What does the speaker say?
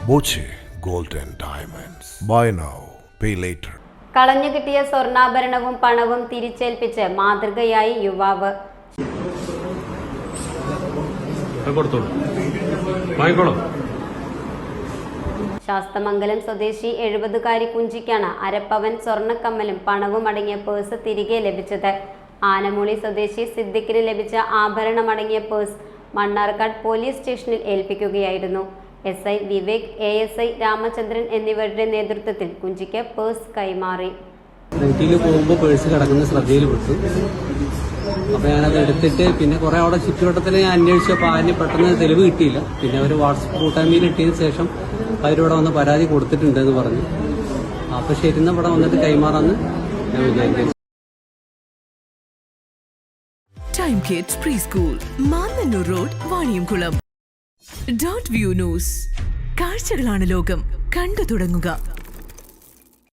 Boche gold and diamonds. Buy now pay later. കളഞ്ഞു കിട്ടിയ സ്വർണ്ണാഭരണവും പണവും തിരിച്ചേൽപ്പിച്ച് മാതൃകയായി യുവാവ്. ശാസ്തമംഗലം സ്വദേശി 70-കാരി കുഞ്ചിക്കാണ് അരപ്പവൻ സ്വർണ്ണക്കമ്മലും പണവും അടങ്ങിയ പേഴ്സ് തിരികെ ലഭിച്ചത്. ആനമൂളി സ്വദേശി സിദ്ദിഖിന് ലഭിച്ച ആഭരണമടങ്ങിയ പേഴ്സ് മണ്ണാർക്കാട് പോലീസ് സ്റ്റേഷനിൽ ഏൽപ്പിക്കുകയായിരുന്നു. SI വിവേക്, ASI രാമചന്ദ്രൻ എന്നിവരുടെ നേതൃത്വത്തിൽ കുഞ്ചിക്ക് പേഴ്സ് കൈമാറി. ഊട്ടിയിൽ പോകുമ്പോൾ പേഴ്സ് കിടക്കുന്ന ശ്രദ്ധയിൽപ്പെട്ടു. അപ്പോൾ ഞാനത് എടുത്തിട്ട് പിന്നെ കുറേ അവിടെ ചുറ്റുവട്ടത്തിൽ ഞാൻ അന്വേഷിച്ചപ്പോൾ ആരും പെട്ടെന്ന് തെളിവ് കിട്ടിയില്ല. പിന്നെ അവർ വാട്സപ്പ് കൂട്ടായ്മയിൽ ഇട്ടതിന് ശേഷം അവരിവിടെ വന്ന് പരാതി കൊടുത്തിട്ടുണ്ടെന്ന് പറഞ്ഞു. അപ്പോൾ ശരി എന്നാൽ ഇവിടെ വന്നിട്ട് കൈമാറാമെന്ന് ഞാൻ വിചാരിക്കുന്നു. Time kids pre school, Mannannur road, Vaniyamkulam. .View news. കാഴ്ചകളാണ് ലോകം, കണ്ടു തുടങ്ങുക.